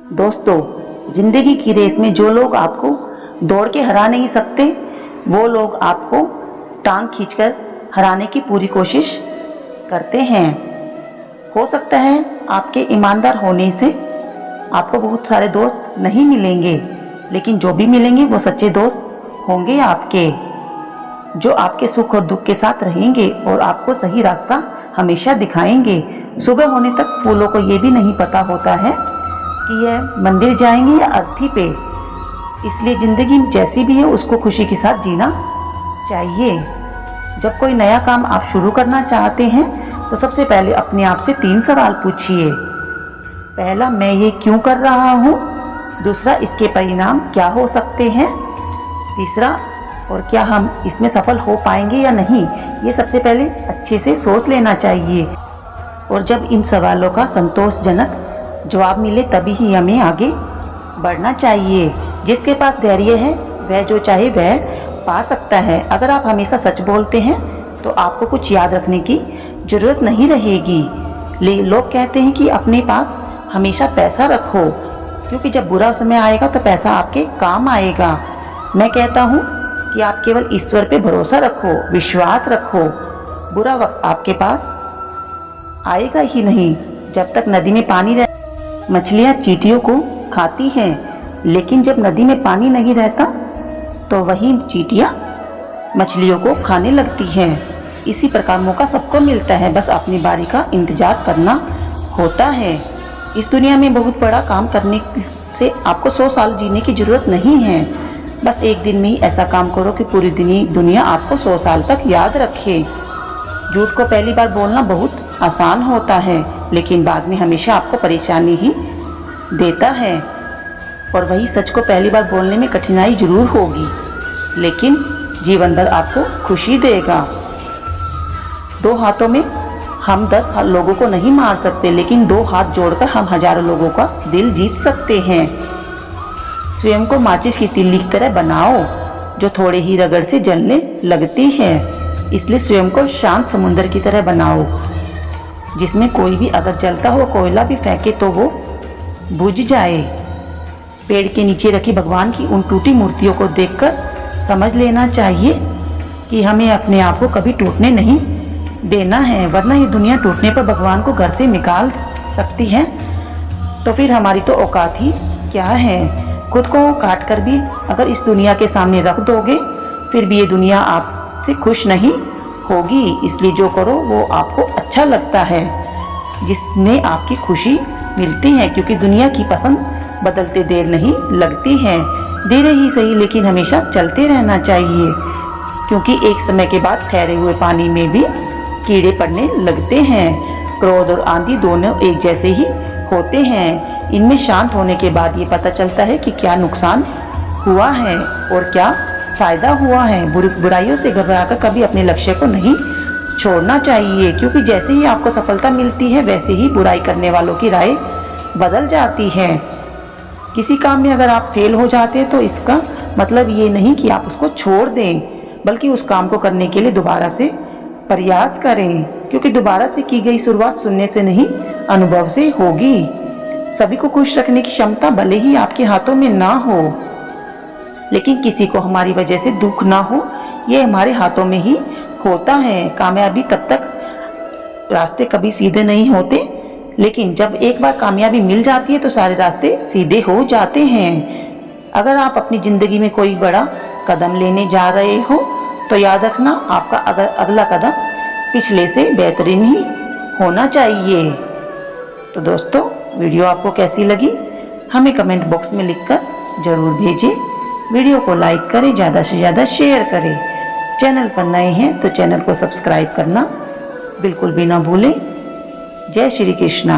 दोस्तों, जिंदगी की रेस में जो लोग आपको दौड़ के हरा नहीं सकते, वो लोग आपको टांग खींचकर हराने की पूरी कोशिश करते हैं। हो सकता है आपके ईमानदार होने से आपको बहुत सारे दोस्त नहीं मिलेंगे, लेकिन जो भी मिलेंगे वो सच्चे दोस्त होंगे आपके, जो आपके सुख और दुख के साथ रहेंगे और आपको सही रास्ता हमेशा दिखाएंगे। सुबह होने तक फूलों को ये भी नहीं पता होता है कि यह मंदिर जाएंगे या अर्थी पे, इसलिए ज़िंदगी जैसी भी है उसको खुशी के साथ जीना चाहिए। जब कोई नया काम आप शुरू करना चाहते हैं तो सबसे पहले अपने आप से 3 सवाल पूछिए। पहला, मैं ये क्यों कर रहा हूँ? दूसरा, इसके परिणाम क्या हो सकते हैं? तीसरा, और क्या हम इसमें सफल हो पाएंगे या नहीं? ये सबसे पहले अच्छे से सोच लेना चाहिए। और जब इन सवालों का संतोषजनक जवाब मिले तभी ही हमें आगे बढ़ना चाहिए। जिसके पास धैर्य है वह जो चाहे वह पा सकता है। अगर आप हमेशा सच बोलते हैं तो आपको कुछ याद रखने की ज़रूरत नहीं रहेगी। लोग कहते हैं कि अपने पास हमेशा पैसा रखो, क्योंकि जब बुरा समय आएगा तो पैसा आपके काम आएगा। मैं कहता हूँ कि आप केवल ईश्वर पे भरोसा रखो, विश्वास रखो। बुरा वक्त आपके पास आएगा ही नहीं। जब तक नदी में पानी रहे, मछलियाँ चींटियों को खाती हैं, लेकिन जब नदी में पानी नहीं रहता तो वही चींटियाँ मछलियों को खाने लगती हैं। इसी प्रकार मौका सबको मिलता है, बस अपनी बारी का इंतजार करना होता है। इस दुनिया में बहुत बड़ा काम करने से आपको 100 साल जीने की ज़रूरत नहीं है। बस एक दिन में ही ऐसा काम करो कि पूरी दुनिया आपको 100 साल तक याद रखे। झूठ को पहली बार बोलना बहुत आसान होता है, लेकिन बाद में हमेशा आपको परेशानी ही देता है। और वही सच को पहली बार बोलने में कठिनाई जरूर होगी, लेकिन जीवन भर आपको खुशी देगा। 2 हाथों में हम 10 लोगों को नहीं मार सकते, लेकिन 2 हाथ जोड़कर हम हजारों लोगों का दिल जीत सकते हैं। स्वयं को माचिस की तिल्ली की तरह बनाओ, जो थोड़े ही रगड़ से जलने लगती है। इसलिए स्वयं को शांत समुद्र की तरह बनाओ, जिसमें कोई भी अगर जलता हुआ कोयला भी फेंके तो वो बुझ जाए। पेड़ के नीचे रखी भगवान की उन टूटी मूर्तियों को देखकर समझ लेना चाहिए कि हमें अपने आप को कभी टूटने नहीं देना है, वरना ये दुनिया टूटने पर भगवान को घर से निकाल सकती है। तो फिर हमारी तो औकात ही क्या है? खुद को काट कर भी अगर इस दुनिया के सामने रख दोगे, फिर भी ये दुनिया आपसे खुश नहीं होगी। इसलिए जो करो वो आपको अच्छा लगता है, जिसमें आपकी खुशी मिलती है, क्योंकि दुनिया की पसंद बदलते देर नहीं लगती है। धीरे ही सही, लेकिन हमेशा चलते रहना चाहिए, क्योंकि एक समय के बाद ठहरे हुए पानी में भी कीड़े पड़ने लगते हैं। क्रोध और आंधी दोनों एक जैसे ही होते हैं। इनमें शांत होने के बाद ये पता चलता है कि क्या नुकसान हुआ है और क्या फायदा हुआ है। बुराइयों से घबराकर कभी अपने लक्ष्य को नहीं छोड़ना चाहिए, क्योंकि जैसे ही आपको सफलता मिलती है वैसे ही बुराई करने वालों की राय बदल जाती है। किसी काम में अगर आप फेल हो जाते हैं तो इसका मतलब ये नहीं कि आप उसको छोड़ दें, बल्कि उस काम को करने के लिए दोबारा से प्रयास करें, क्योंकि दोबारा से की गई शुरुआत सुनने से नहीं, अनुभव से होगी। सभी को खुश रखने की क्षमता भले ही आपके हाथों में ना हो, लेकिन किसी को हमारी वजह से दुख ना हो, ये हमारे हाथों में ही होता है। कामयाबी तब तक रास्ते कभी सीधे नहीं होते, लेकिन जब एक बार कामयाबी मिल जाती है तो सारे रास्ते सीधे हो जाते हैं। अगर आप अपनी ज़िंदगी में कोई बड़ा कदम लेने जा रहे हो तो याद रखना, आपका अगर अगला कदम पिछले से बेहतरीन ही होना चाहिए। तो दोस्तों, वीडियो आपको कैसी लगी हमें कमेंट बॉक्स में लिखकर ज़रूर भेजें। वीडियो को लाइक करें, ज़्यादा से ज़्यादा शेयर करें। चैनल पर नए हैं तो चैनल को सब्सक्राइब करना बिल्कुल भी ना भूलें। जय श्री कृष्णा।